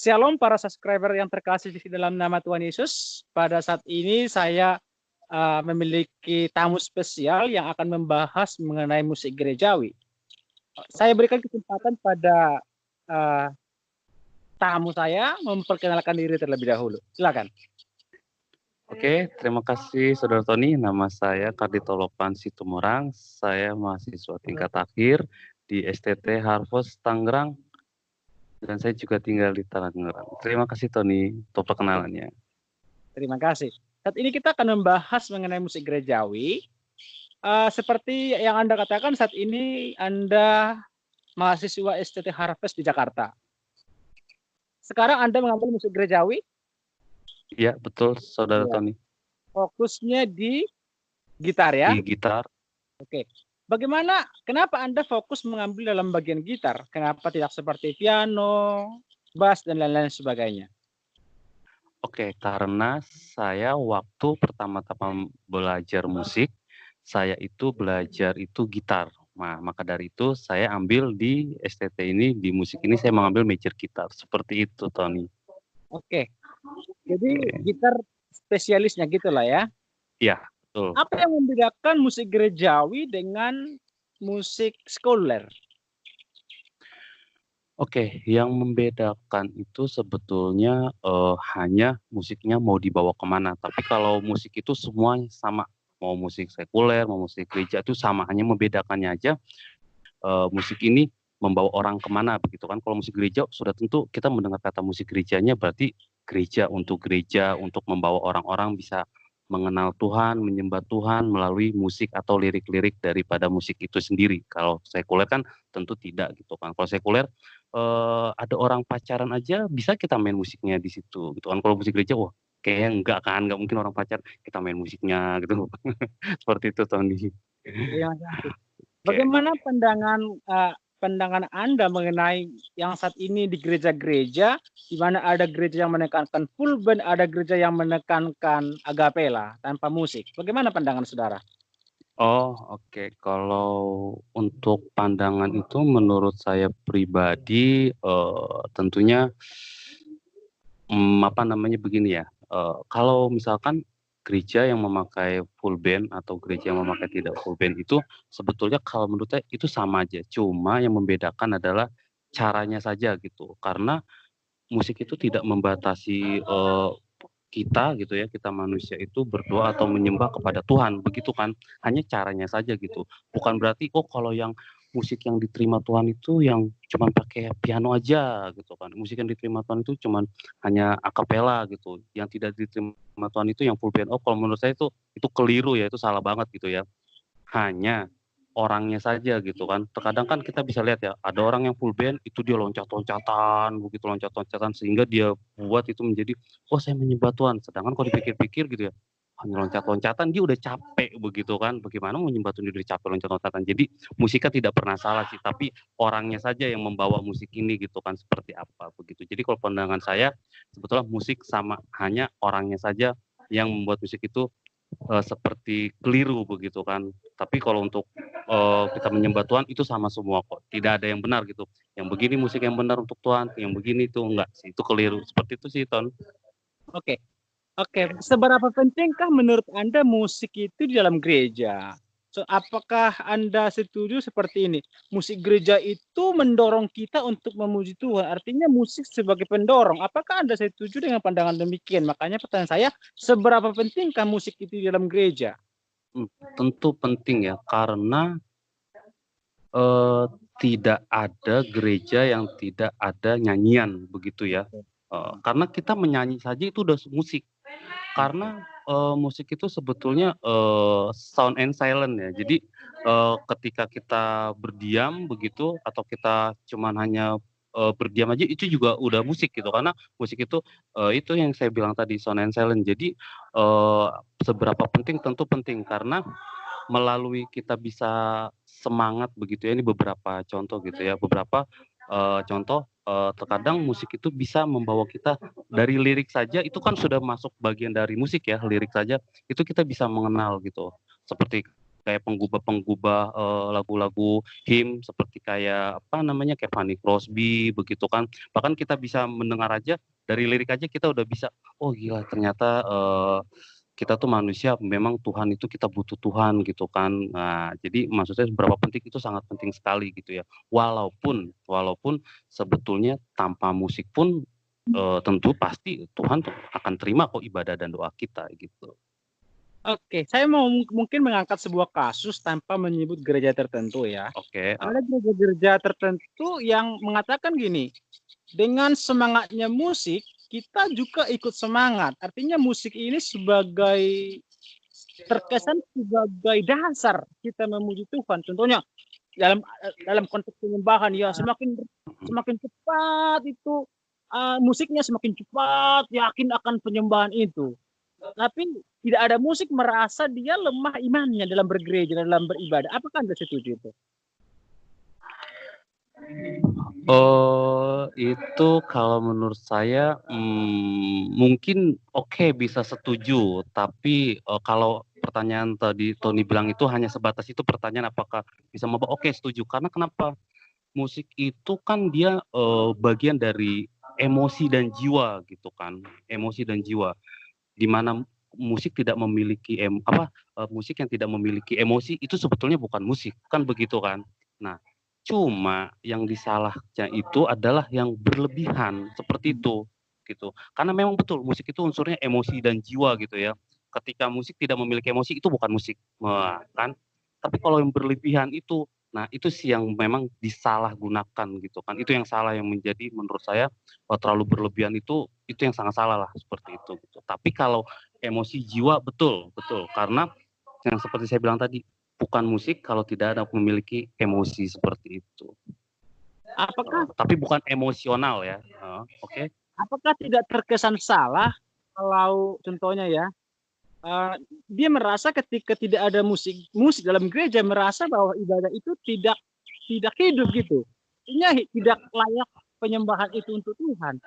Shalom para subscriber yang terkasih di dalam nama Tuhan Yesus. Pada saat ini saya memiliki tamu spesial yang akan membahas mengenai musik gerejawi. Saya berikan kesempatan pada tamu saya memperkenalkan diri terlebih dahulu. Silakan. Oke, terima kasih Saudara Tony. Nama saya Kardito Lopan Situmorang. Saya mahasiswa tingkat akhir di STT Harvest Tangerang. Dan saya juga tinggal di Tangerang. Terima kasih Tony untuk perkenalannya. Terima kasih. Saat ini kita akan membahas mengenai musik gerejawi. Seperti yang Anda katakan, saat ini Anda mahasiswa STT Harvest di Jakarta. Sekarang Anda mengambil musik gerejawi? Iya, betul Saudara Tony. Fokusnya di gitar ya? Di gitar. Oke. Kenapa Anda fokus mengambil dalam bagian gitar? Kenapa tidak seperti piano, bass, dan lain-lain sebagainya? Oke, karena saya waktu pertama-tama belajar musik, saya itu belajar itu gitar. Nah, maka dari itu saya ambil di STT ini, di musik ini saya mengambil major gitar. Seperti itu, Tony. Oke. Jadi gitar spesialisnya gitulah ya? Iya, betul. Apa yang membedakan musik gerejawi dengan musik sekuler? Oke, yang membedakan itu sebetulnya hanya musiknya mau dibawa kemana. Tapi kalau musik itu semuanya sama. Mau musik sekuler, mau musik gereja itu sama. Hanya membedakannya aja musik ini membawa orang kemana begitu kan. Kalau musik gereja sudah tentu kita mendengar kata musik gerejanya berarti gereja, untuk membawa orang-orang bisa mengenal Tuhan, menyembah Tuhan melalui musik atau lirik-lirik daripada musik itu sendiri. Kalau sekuler kan tentu tidak gitu kan. Kalau sekuler ada orang pacaran aja bisa kita main musiknya di situ gitu kan. Kalau musik gereja wah kayaknya enggak kan, enggak mungkin orang pacar kita main musiknya gitu. Seperti itu Tony. Terima kasih. Bagaimana pandangan Anda mengenai yang saat ini di gereja-gereja, di mana ada gereja yang menekankan full band, ada gereja yang menekankan a cappella tanpa musik. Bagaimana pandangan saudara? Oh, oke. Kalau untuk pandangan itu menurut saya pribadi tentunya begini ya. Kalau misalkan gereja yang memakai full band atau gereja yang memakai tidak full band itu sebetulnya kalau menurut saya itu sama aja. Cuma yang membedakan adalah caranya saja gitu. Karena musik itu tidak membatasi kita gitu ya, kita manusia itu berdoa atau menyembah kepada Tuhan, begitu kan. Hanya caranya saja gitu. Bukan berarti kalau yang musik yang diterima Tuhan itu yang cuman pakai piano aja gitu kan. Musik yang diterima Tuhan itu cuman hanya akapela gitu. Yang tidak diterima Tuhan itu yang full band. Kalau menurut saya itu keliru ya, itu salah banget gitu ya. Hanya orangnya saja gitu kan. Terkadang kan kita bisa lihat ya, ada orang yang full band itu dia loncat-loncatan, begitu loncat-loncatan sehingga dia buat itu menjadi, saya menyembah Tuhan. Sedangkan kalau dipikir-pikir gitu ya, hanya loncat-loncatan dia udah capek begitu kan. Bagaimana mau menyembah Tuhan dia udah capek loncat-loncatan. Jadi musiknya tidak pernah salah sih, tapi orangnya saja yang membawa musik ini gitu kan seperti apa begitu. Jadi kalau pandangan saya sebetulnya musik sama, hanya orangnya saja yang membuat musik itu seperti keliru begitu kan. Tapi kalau untuk kita menyembah Tuhan itu sama semua kok. Tidak ada yang benar gitu. Yang begini musik yang benar untuk Tuhan, yang begini itu enggak sih. Itu keliru. Seperti itu sih, Ton. Oke. Seberapa pentingkah menurut Anda musik itu di dalam gereja? Apakah Anda setuju seperti ini? Musik gereja itu mendorong kita untuk memuji Tuhan. Artinya musik sebagai pendorong. Apakah Anda setuju dengan pandangan demikian? Makanya pertanyaan saya, seberapa pentingkah musik itu di dalam gereja? Tentu penting ya, karena tidak ada gereja yang tidak ada nyanyian begitu ya. Karena kita menyanyi saja itu udah musik. Karena musik itu sebetulnya sound and silent ya. Jadi ketika kita berdiam begitu atau kita cuman hanya berdiam aja itu juga udah musik gitu. Karena musik itu yang saya bilang tadi sound and silent. Jadi seberapa penting tentu penting karena melalui kita bisa semangat begitu ya. Ini beberapa contoh gitu ya. Beberapa contoh terkadang musik itu bisa membawa kita dari lirik saja itu kan sudah masuk bagian dari musik ya, lirik saja itu kita bisa mengenal gitu. Seperti kayak penggubah-penggubah, lagu-lagu hymn seperti kayak, apa namanya, kayak Fanny Crosby begitu kan. Bahkan kita bisa mendengar aja, dari lirik aja kita udah bisa, "Oh gila ternyata, kita tuh manusia memang Tuhan itu kita butuh Tuhan," gitu kan. Nah, jadi maksud saya seberapa penting itu sangat penting sekali gitu ya. Walaupun walaupun sebetulnya tanpa musik pun, tentu pasti Tuhan tuh akan terima kok ibadah dan doa kita gitu. Oke, saya mau mungkin mengangkat sebuah kasus tanpa menyebut gereja tertentu ya. Oke, Ada gereja-gereja tertentu yang mengatakan gini, dengan semangatnya musik, kita juga ikut semangat. Artinya musik ini terkesan sebagai dasar kita memuji Tuhan. Contohnya dalam dalam konteks penyembahan ya semakin semakin cepat itu musiknya semakin cepat yakin akan penyembahan itu. Tapi tidak ada musik merasa dia lemah imannya dalam bergereja, dalam beribadah. Apakah Anda setuju itu? itu kalau menurut saya, mungkin oke bisa setuju, tapi, kalau pertanyaan tadi Tony bilang itu hanya sebatas itu pertanyaan apakah bisa oke setuju, karena kenapa? Musik itu kan dia, bagian dari emosi dan jiwa gitu kan, emosi dan jiwa. Di mana musik tidak memiliki musik yang tidak memiliki emosi itu sebetulnya bukan musik, kan begitu kan. Nah, cuma yang disalahnya itu adalah yang berlebihan seperti itu, gitu. Karena memang betul musik itu unsurnya emosi dan jiwa gitu ya. Ketika musik tidak memiliki emosi itu bukan musik, wah kan. Tapi kalau yang berlebihan itu, nah itu sih yang memang disalahgunakan gitu kan. Itu yang salah yang menjadi menurut saya, terlalu berlebihan itu yang sangat salah lah seperti itu gitu. Tapi kalau emosi jiwa betul betul, karena yang seperti saya bilang tadi, bukan musik kalau tidak ada memiliki emosi seperti itu. Apakah Tapi bukan emosional ya, oke. apakah tidak terkesan salah kalau contohnya ya, eee, dia merasa ketika tidak ada musik musik dalam gereja merasa bahwa ibadah itu tidak tidak hidup gitu. Artinya tidak layak penyembahan itu untuk Tuhan.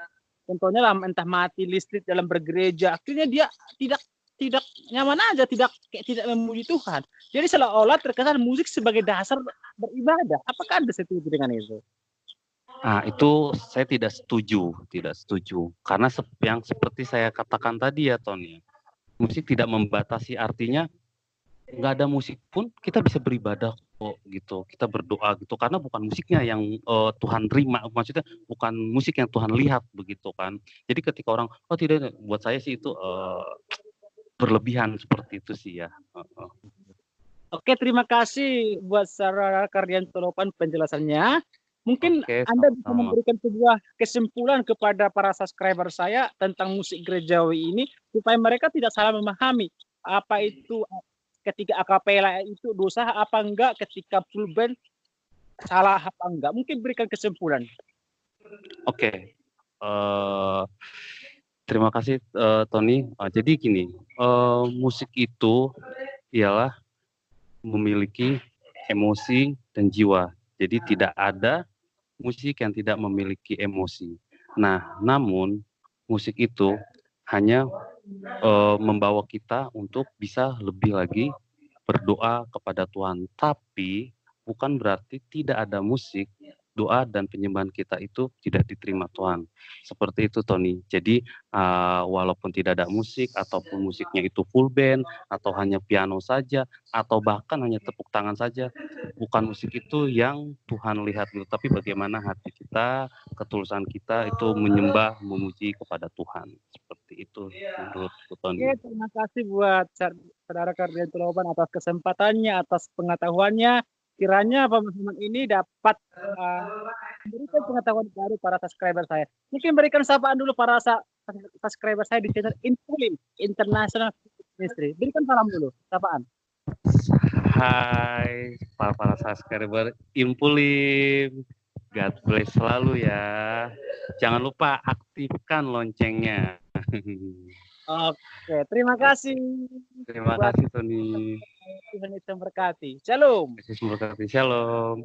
Contohnya lah entah mati listrik dalam bergereja, akhirnya dia tidak tidak nyaman aja, kayak tidak memuji Tuhan. Jadi seolah-olah terkesan musik sebagai dasar beribadah. Apakah Anda setuju dengan itu? Nah itu saya tidak setuju. Karena yang seperti saya katakan tadi ya Tony, musik tidak membatasi artinya nggak ada musik pun kita bisa beribadah kok gitu, kita berdoa gitu, karena bukan musiknya yang, Tuhan terima, maksudnya bukan musik yang Tuhan lihat begitu kan. Jadi ketika orang, "Oh tidak," buat saya sih itu, berlebihan seperti itu sih ya, heeh. Oke, terima kasih buat Saudara Kardian Tolopan penjelasannya. Mungkin Oke, Anda bisa sama-sama. memberikan sebuah kesimpulan kepada para subscriber saya tentang musik gerejawi ini, supaya mereka tidak salah memahami, apa itu ketika akapela itu dosa apa enggak, ketika full band salah apa enggak. Mungkin berikan kesimpulan. Oke, eee, terima kasih, Tony. Jadi gini, musik itu ialah memiliki emosi dan jiwa. Jadi tidak ada musik yang tidak memiliki emosi. Nah, namun musik itu hanya, membawa kita untuk bisa lebih lagi berdoa kepada Tuhan. Tapi bukan berarti tidak ada musik, doa dan penyembahan kita itu tidak diterima Tuhan. Seperti itu Tony. Jadi, walaupun tidak ada musik ataupun musiknya itu full band atau hanya piano saja atau bahkan hanya tepuk tangan saja, bukan musik itu yang Tuhan lihat gitu, tapi bagaimana hati kita, ketulusan kita itu menyembah, memuji kepada Tuhan. Seperti itu menurutku Oke, Tony. terima kasih buat Saudara Kardian Tolopan atas kesempatannya, atas pengetahuannya. Kiranya pemahaman ini dapat memberikan pengetahuan baru para subscriber saya. Mungkin berikan sapaan dulu para subscriber saya di channel Infulim International Ministry. Berikan salam dulu, sapaan. Hai para subscriber Impulim, God bless selalu ya. Jangan lupa aktifkan loncengnya. Oke, terima kasih Terima buat kasih Tony. Tuhan Yesus memberkati. Shalom. Yesus memberkati. Shalom.